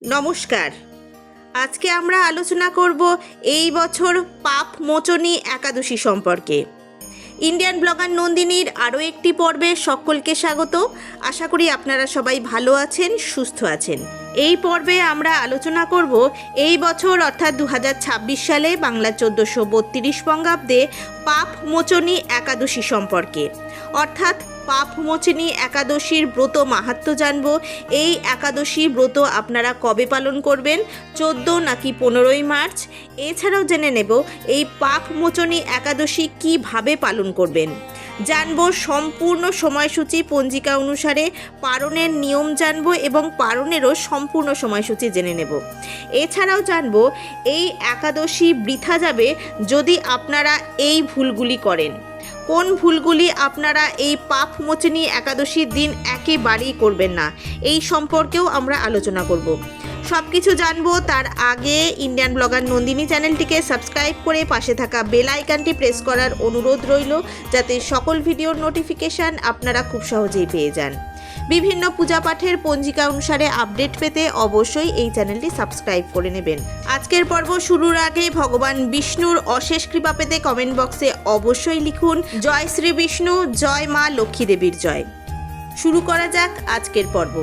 নমস্কার। আজকে আমরা আলোচনা করব এই বছর পাপ মোচনী একাদশী সম্পর্কে। ইন্ডিয়ান ব্লগার নন্দিনীর আরও একটি পর্বে সকলকে স্বাগত। আশা করি আপনারা সবাই ভালো আছেন, সুস্থ আছেন। এই পর্বে আমরা আলোচনা করব এই বছর অর্থাৎ 2026 সালে বাংলা 1432 বঙ্গাব্দে পাপ মোচনী একাদশী সম্পর্কে, অর্থাৎ পাপ মোচনী একাদশীর ব্রত মাহাত্ম্য জানব। এই একাদশী ব্রত আপনারা কবে পালন করবেন, 14 নাকি 15ই মার্চ। এছাড়াও জেনে নেব এই পাপ মোচনী একাদশী কিভাবে পালন করবেন, জানব সম্পূর্ণ সময়সূচি পঞ্জিকা অনুসারে, পারণের নিয়ম জানব এবং পারণেরও সম্পূর্ণ সময়সূচি জেনে নেব। এছাড়াও জানব এই একাদশী বৃথা যাবে যদি আপনারা এই ভুলগুলি করেন। কোন ভুলগুলি আপনারা এই পাপ মোচনী একাদশীর দিন একেবারেই করবেন না, এই সম্পর্কেও আমরা আলোচনা করব। সব কিছু জানবো তার আগে ইন্ডিয়ান ব্লগার নন্দিনী চ্যানেলটিকে সাবস্ক্রাইব করে পাশে থাকা বেল আইকনটি প্রেস করার অনুরোধ রইল, যাতে সকল ভিডিওর নোটিফিকেশান আপনারা খুব সহজেই পেয়ে যান। বিভিন্ন পূজা পাঠের পঞ্জিকা অনুসারে আপডেট পেতে অবশ্যই এই চ্যানেলটি সাবস্ক্রাইব করে নেবেন। আজকের পর্ব শুরুর আগে ভগবান বিষ্ণুর অশেষ কৃপা পেতে কমেন্ট বক্সে অবশ্যই লিখুন জয় শ্রী বিষ্ণু, জয় মা লক্ষ্মী দেবীর জয়। শুরু করা যাক আজকের পর্ব।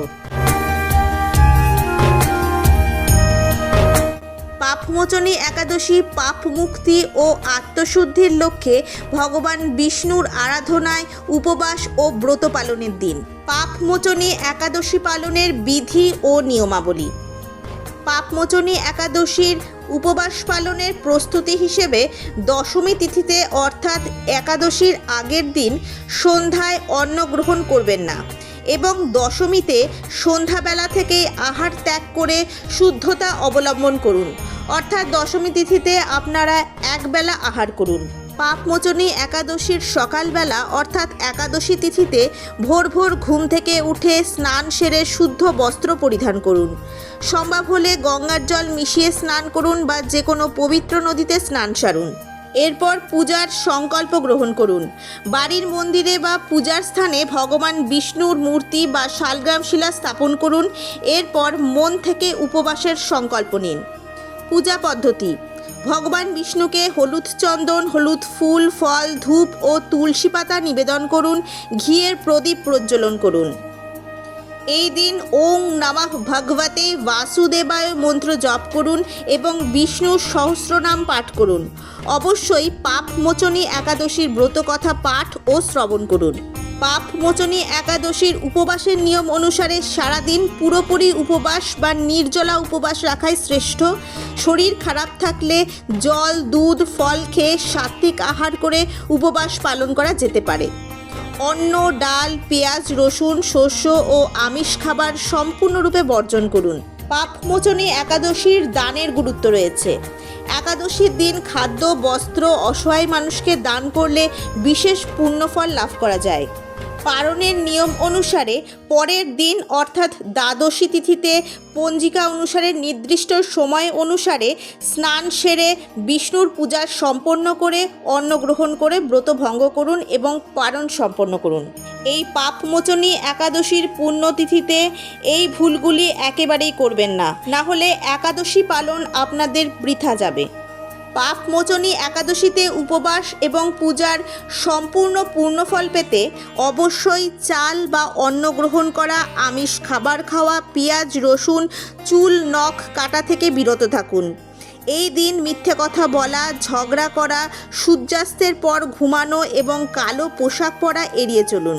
পাপমোচনী একাদশী পাপ মুক্তি ও আত্মশুদ্ধির লক্ষ্যে ভগবান বিষ্ণুর আরাধনায় উপবাস ও ব্রত পালনের দিন। পাপমোচনী একাদশী পালনের বিধি ও নিয়মাবলী। পাপমোচনী একাদশীর উপবাস পালনের প্রস্তুতি হিসেবে দশমী তিথিতে অর্থাৎ একাদশীর আগের দিন সন্ধ্যায় অন্ন গ্রহণ করবেন না এবং দশমীতে সন্ধ্যাবেলা থেকেই আহার ত্যাগ করে শুদ্ধতা অবলম্বন করুন, অর্থাৎ দশমী তিথিতে আপনারা একবেলা আহার করুন। পাপমোচনী একাদশীর সকালবেলা অর্থাৎ একাদশী তিথিতে ভোর ভোর ঘুম থেকে উঠে স্নান সেরে শুদ্ধ বস্ত্র পরিধান করুন। সম্ভব হলে গঙ্গার জল মিশিয়ে স্নান করুন বা যে কোনো পবিত্র নদীতে স্নান সারুন। এরপর পূজার সংকল্প গ্রহণ করুন। বাড়ির মন্দিরে বা পূজার স্থানে ভগবান বিষ্ণুর মূর্তি বা শালগ্রাম শিলা স্থাপন করুন। এরপর মন থেকে উপবাসের সংকল্প নিন। পূজা পদ্ধতি: ভগবান বিষ্ণুকে হলুদ চন্দন, হলুদ ফুল, ফল, ধূপ ও তুলসী পাতা নিবেদন করুন। ঘিয়ের প্রদীপ প্রজ্বলন করুন। এই দিন ওং নমঃ ভগবতে বাসুদেবায় মন্ত্র জপ করুন এবং বিষ্ণুর সহস্রনাম পাঠ করুন। অবশ্যই পাপ মোচনী একাদশীর ব্রতকথা পাঠ ও শ্রবণ করুন। পাপ মোচনী একাদশীর উপবাসের নিয়ম অনুসারে সারাদিন পুরোপুরি উপবাস বা নির্জলা উপবাস রাখাই শ্রেষ্ঠ। শরীর খারাপ থাকলে জল, দুধ, ফল খেয়ে সাত্ত্বিক আহার করে উপবাস পালন করা যেতে পারে। অন্ন, ডাল, পেঁয়াজ, রসুন, শস্য ও আমিষ খাবার সম্পূর্ণরূপে বর্জন করুন। পাপমোচনী একাদশীর দানের গুরুত্ব রয়েছে। একাদশীর দিন খাদ্য, বস্ত্র অসহায় মানুষকে দান করলে বিশেষ পুণ্যফল লাভ করা যায়। পারণের নিয়ম অনুসারে পরের দিন অর্থাৎ দ্বাদশী তিথিতে পঞ্জিকা অনুসারে নির্দিষ্ট সময় অনুসারে স্নান সেরে বিষ্ণুর পূজা সম্পন্ন করে অন্ন গ্রহণ করে ব্রত ভঙ্গ করুন এবং পারণ সম্পন্ন করুন। এই পাপমোচনী একাদশীর পুণ্যতিথিতে এই ভুলগুলি একেবারেই করবেন না, না হলে একাদশী পালন আপনাদের বৃথা যাবে। পাপমোচনী একাদশীতে উপবাস এবং পূজার সম্পূর্ণ পূর্ণফল পেতে অবশ্যই চাল বা অন্ন গ্রহণ করা, আমিষ খাবার খাওয়া, পেঁয়াজ, রসুন, চুল, নখ কাটা থেকে বিরত থাকুন। এই দিন মিথ্যে কথা বলা, ঝগড়া করা, সূর্যাস্তের পর ঘুমানো এবং কালো পোশাক পরা এড়িয়ে চলুন।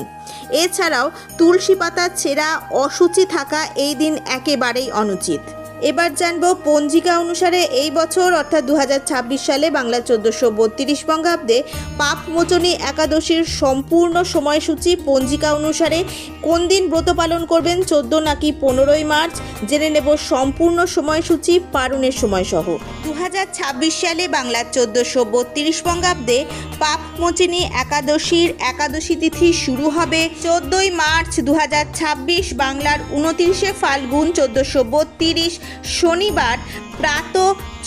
এছাড়াও তুলসী পাতা ছেঁড়া, অশুচি থাকা এই দিন একেবারেই অনুচিত। এবার জানব পঞ্জিকা অনুসারে এই বছর অর্থাৎ 2026 সালে বাংলা 1432 বঙ্গাব্দে পাপমোচনী একাদশীর সম্পূর্ণ সময়সূচি পঞ্জিকা অনুসারে কোন দিন ব্রত পালন করবেন, 14 নাকি 15ই মার্চ। জেনে নেব সম্পূর্ণ সময়সূচি পারণের সময়সহ। 2026 সালে বাংলা 1432 বঙ্গাব্দে পাপমোচনী একাদশীর একাদশী তিথি শুরু হবে 14ই মার্চ 2026, বাংলার 29শে ফাল্গুন 1432 শনিবার প্রাত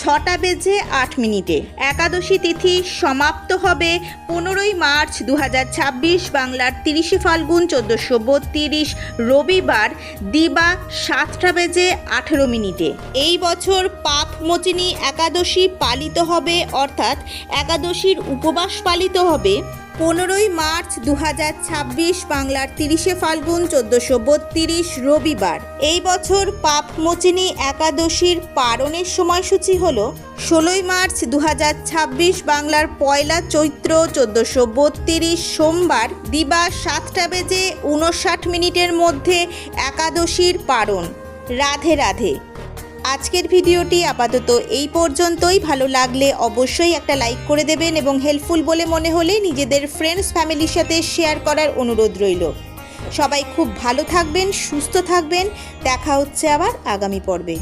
6:08। একাদশী তিথি সমাপ্ত হবে 15 মার্চ 2026 বাংলার 30 ফাল্গুন 1432 রবিবার দিবা 7:18। এই বছর পাপমোচিনী একাদশী পালিত হবে, অর্থাৎ একাদশীর উপবাস পালিত হবে 15 মার্চ 2026 বাংলার 30 ফাল্গুন 1432 রবিবার। এই বছর পাপমোচিনী একাদশীর পারণের সময়সূচি হল 16 মার্চ 2026 বাংলার 1 চৈত্র 1432 সোমবার দিবা 7:59 মধ্যে একাদশীর পারণ। রাধে রাধে। আজকের ভিডিওটি আপাতত এই পর্যন্তই। ভালো লাগলে অবশ্যই একটা লাইক করে দেবেন এবং হেল্পফুল বলে মনে হলে নিজেদের ফ্রেন্ডস ফ্যামিলির সাথে শেয়ার করার অনুরোধ রইল। সবাই খুব ভালো থাকবেন, সুস্থ থাকবেন। দেখা হচ্ছে আবার আগামী পর্বে।